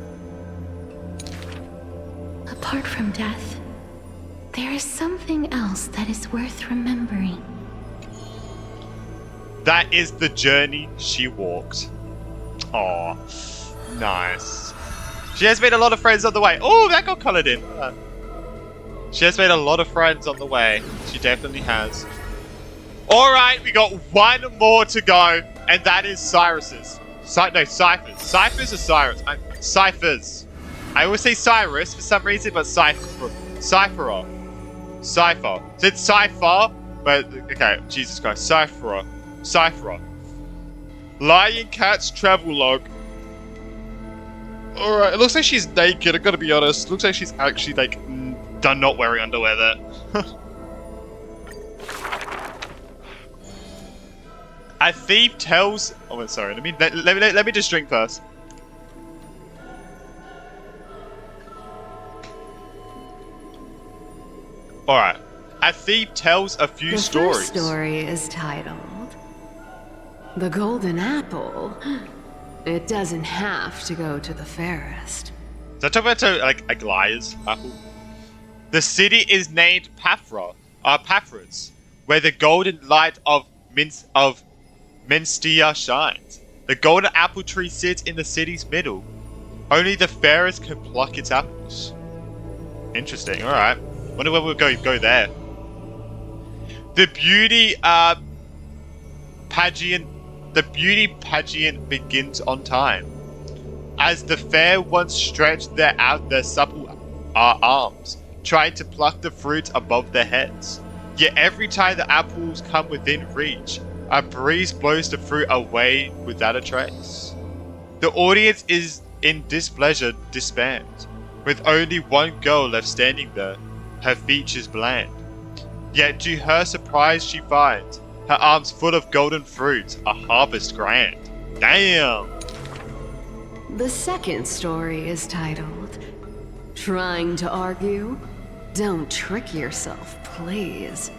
Apart from death, there is something else that is worth remembering. That is the journey she walked. Aw, nice. She has made a lot of friends on the way. Oh, that got colored in. She has made a lot of friends on the way. She definitely has. Alright, we got one more to go, and that is Cyrus's. Cyphers. Cyphers or Cyrus? Cyphers. I always say Cyrus for some reason, but Cypher. Cypher. So it's Cypher, but okay, Jesus Christ. Cypher. Lion Cat's travel log. Alright, it looks like she's naked, I gotta be honest. Looks like she's actually like done not wearing underwear there. A thief tells. Oh, sorry. Let me just drink first. All right. A thief tells a few stories. The first story is titled "The Golden Apple." It doesn't have to go to the fairest. Is that talking about like liars apple? The city is named Paphras, where the golden light of Menstia shines. The golden apple tree sits in the city's middle. Only the fairest can pluck its apples. Interesting. All right. Wonder where we'll go there. The beauty pageant begins on time. As the fair ones stretch out their supple arms, trying to pluck the fruit above their heads. Yet every time the apples come within reach, a breeze blows the fruit away without a trace. The audience is in displeasure disbands, with only one girl left standing there, her features bland. Yet to her surprise she finds her arms full of golden fruit, a harvest grand. Damn! The second story is titled "Trying to Argue? Don't trick yourself, please."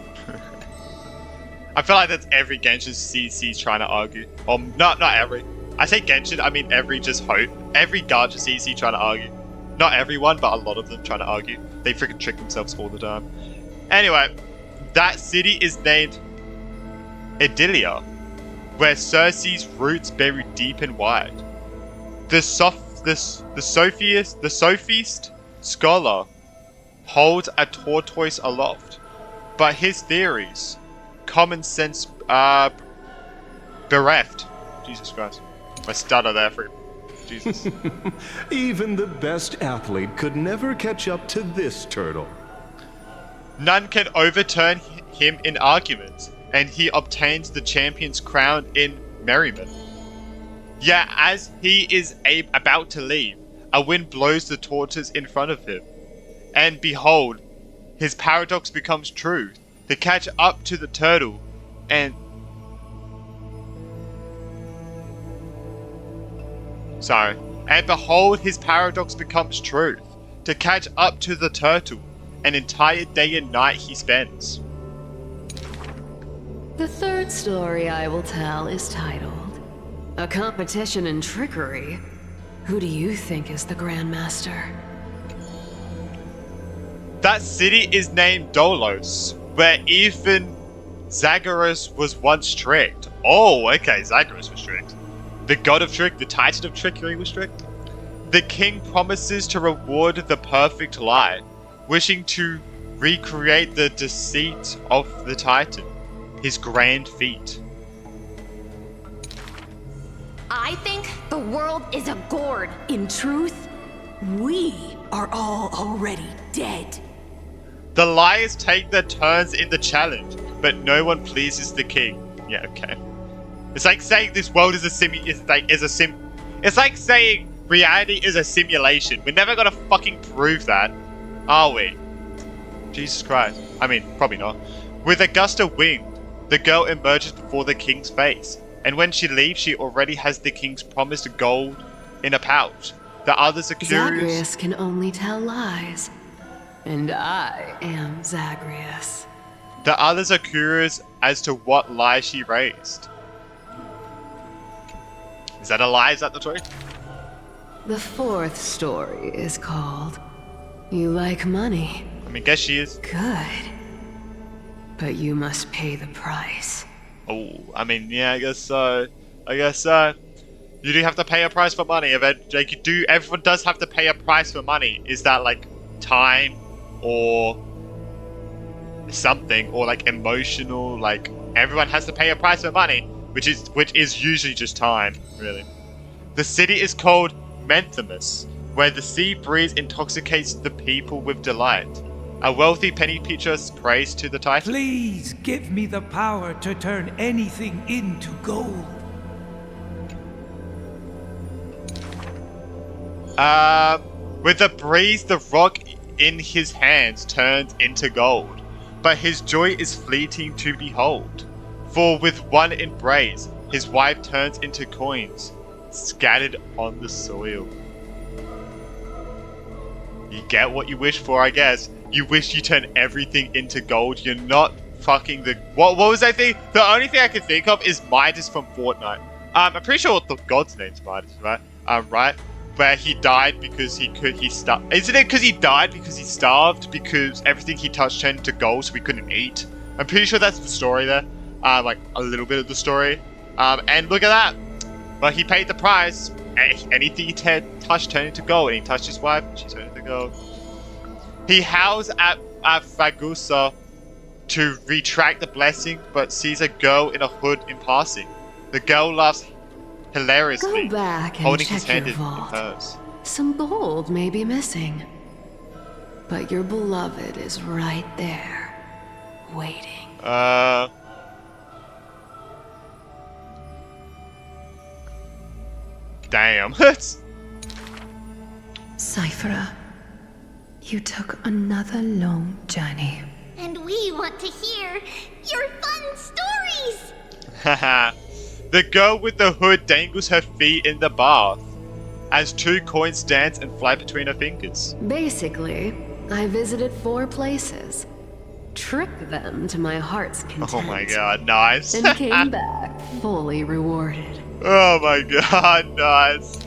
I feel like that's every Genshin CC trying to argue. Or not every. I say Genshin, I mean every Every Gacha CC trying to argue. Not everyone, but a lot of them trying to argue. They freaking trick themselves all the time. Anyway, that city is named Edilia, where Circe's roots bury deep and wide. The sophist scholar holds a tortoise aloft, but his theories, common sense bereft. Jesus Christ. I stutter there for Jesus. Even the best athlete could never catch up to this turtle. None can overturn him in arguments, and he obtains the champion's crown in merriment. Yet as he is about to leave, a wind blows the tortoise in front of him. And behold, his paradox becomes true. To catch up to the turtle and... Sorry. And behold, his paradox becomes truth. To catch up to the turtle, an entire day and night he spends. The third story I will tell is titled "A Competition in Trickery. Who do you think is the Grandmaster?" That city is named Dolos, where even Zagreus was once tricked. Oh, okay, Zagreus was tricked. The god of trick, the titan of trickery was tricked. The king promises to reward the perfect lie, wishing to recreate the deceit of the titan, his grand feat. I think the world is a gourd. In truth, we are all already dead. The liars take their turns in the challenge, but no one pleases the king. Yeah, okay. It's like saying this world is It's like saying reality is a simulation. We're never gonna fucking prove that, are we? Jesus Christ. I mean, probably not. With a gust of wind, the girl emerges before the king's face, and when she leaves, she already has the king's promised gold in a pouch. The others are curious. Zagreus can only tell lies. And I am Zagreus. The others are curious as to what lie she raised. Is that a lie? Is that the truth? The fourth story is called "You Like Money." I mean, guess she is. Good. But you must pay the price. Oh, I mean, yeah, I guess so. You do have to pay a price for money. Everyone does have to pay a price for money. Is that like time or something, or like emotional? Like everyone has to pay a price for money, which is usually just time, really. The city is called Menthimus, where the sea breeze intoxicates the people with delight. A wealthy penny pitcher prays to the titan. Please give me the power to turn anything into gold. With the breeze, the rock in his hands turns into gold, but his joy is fleeting to behold. For with one embrace, his wife turns into coins, scattered on the soil. You get what you wish for, I guess. You wish you turn everything into gold. You're not fucking the... What was that thing? The only thing I can think of is Midas from Fortnite. I'm pretty sure the god's name's Midas, right? Right? Where he died because he starved. Isn't it because he died because he starved? Because everything he touched turned into gold so he couldn't eat? I'm pretty sure that's the story there. Like, a little bit of the story. And look at that. But he paid the price. Anything he touched turned into gold. And he touched his wife, she turned into gold. He howls at Fagusa to retract the blessing, but sees a girl in a hood in passing. The girl laughs hilariously, Go back and holding check his hand your in vault. hers. Some gold may be missing, but your beloved is right there, waiting. Damn. Cyphera, you took another long journey. And we want to hear your fun stories! Haha. The girl with the hood dangles her feet in the bath as 2 coins dance and fly between her fingers. Basically, I visited 4 places, tricked them to my heart's content. Oh my god, nice. And came back fully rewarded. Oh my god, nice.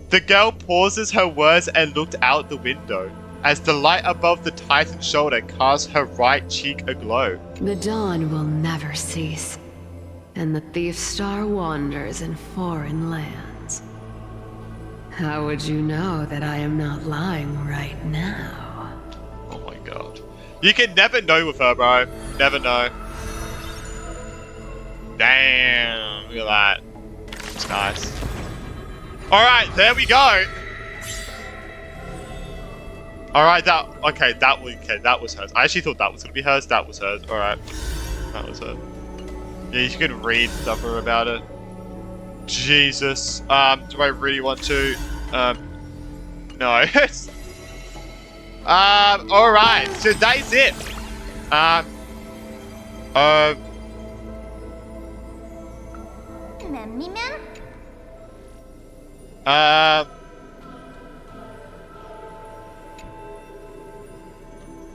The girl pauses her words and looked out the window as the light above the Titan's shoulder casts her right cheek aglow. The dawn will never cease, and the thief star wanders in foreign lands. How would you know that I am not lying right now? Oh my god. You can never know with her, bro. Never know. Damn, look at that. It's nice. Alright, there we go. Alright, that was hers. I actually thought that was gonna be hers. That was hers. Alright. That was her. Yeah, you can read stuff about it. Jesus. Do I really want to? No. Alright, so that's it.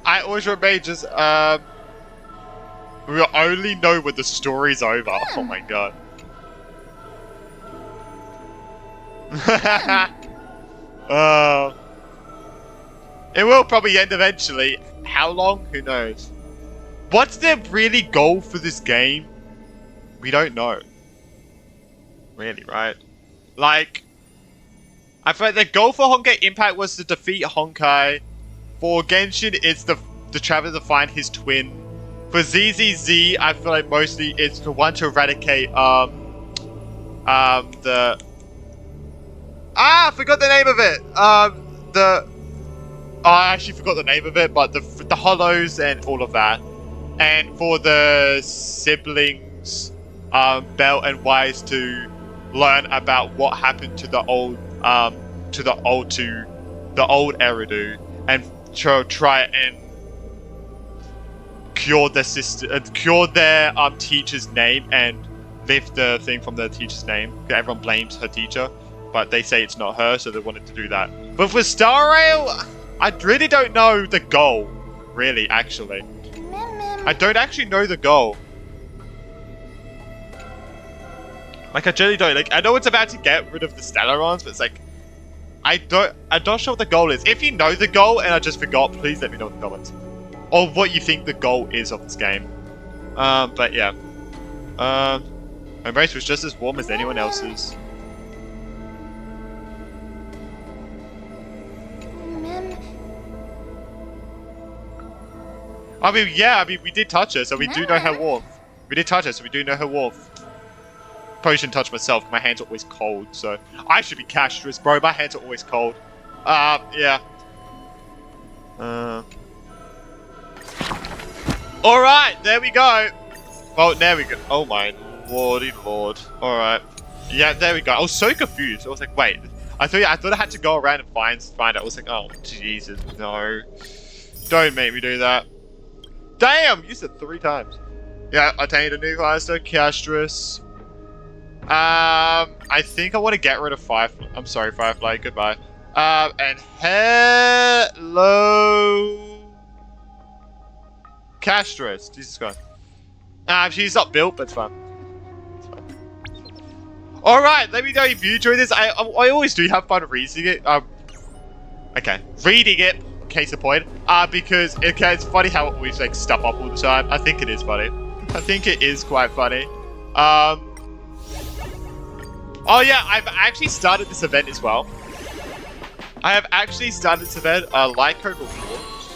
I always remain just, we'll only know when the story's over. Oh my god. It will probably end eventually. How long? Who knows? What's the really goal for this game? We don't know. Really, right? Like, I feel like the goal for Honkai Impact was to defeat Honkai. For Genshin, it's the traveler to find his twin. For ZZZ, I feel like mostly it's the one to eradicate I forgot the name of it. I actually forgot the name of it, but the hollows and all of that. And for the siblings, Bell and Wise to learn about what happened to the old Eridu and try and cure their teacher's name and lift the thing from the teacher's name. Everyone blames her teacher, but they say it's not her, so they wanted to do that. But for Star Rail, I really don't know the goal. Really, actually, I don't actually know the goal. Like, I really don't. Like, I know it's about to get rid of the Stellarons, but it's like, I'm not sure what the goal is. If you know the goal and I just forgot, please let me know in the comments. Or what you think the goal is of this game. But yeah. My base was just as warm as anyone else's. I mean, yeah, we did touch her, so we do know her warmth. We did touch her, so we do know her warmth. Probably shouldn't touch myself, my hands are always cold, so... I should be castrous, bro, my hands are always cold. Yeah. Alright, there we go. Oh, there we go. Oh my lordy lord. Alright. Yeah, there we go. I was so confused. I was like, wait. I thought I had to go around and find it. I was like, oh, Jesus, no. Don't make me do that. Damn! You said 3 times. Yeah, attained a new cluster, Castrus. I think I want to get rid of Firefly. I'm sorry, Firefly. Goodbye. And hello, Castrus. Jesus Christ. She's not built, but it's fine. All right, let me know if you enjoy this. I always do have fun reading it. Okay, reading it. Case in point. Because it's funny how it always like stuff up all the time. I think it is funny. I think it is quite funny. Oh yeah, I've actually started this event as well. I have actually started this event. Light Code Rewards.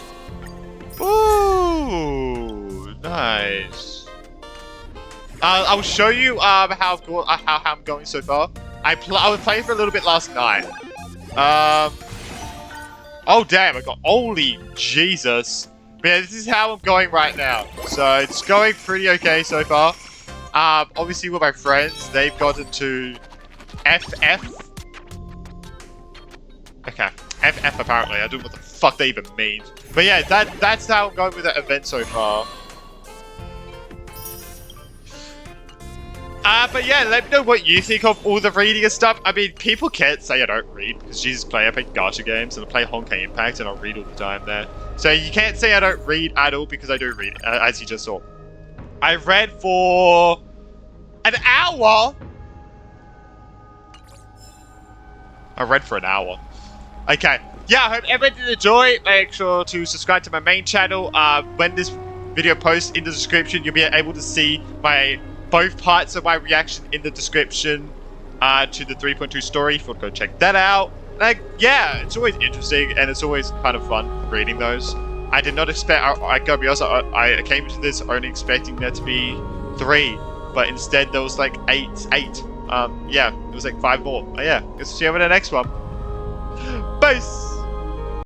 Ooh, nice. I'll show you how I'm going so far. I was playing for a little bit last night. Oh damn! I got holy Jesus. Man, this is how I'm going right now. So it's going pretty okay so far. Obviously with my friends, they've gotten to FF. Okay, FF apparently. I don't know what the fuck that even means. But yeah, that's how I'm going with that event so far. But yeah, let me know what you think of all the reading and stuff. I mean, people can't say I don't read, because Jesus play, I play gacha games, and I play Honkai Impact, and I read all the time there. So you can't say I don't read at all, because I do read, as you just saw. I read for an hour! I read for an hour. Okay. Yeah, I hope everyone did enjoy. Make sure to subscribe to my main channel. When this video posts in the description, you'll be able to see both parts of my reaction in the description to the 3.2 story, if you want to go check that out. Like, yeah, it's always interesting, and it's always kind of fun reading those. I did not expect, I gotta be honest, I came into this only expecting there to be 3, but instead there was like 8. Yeah, it was like 5 more. Yeah, guess we'll see you in the next one. Peace!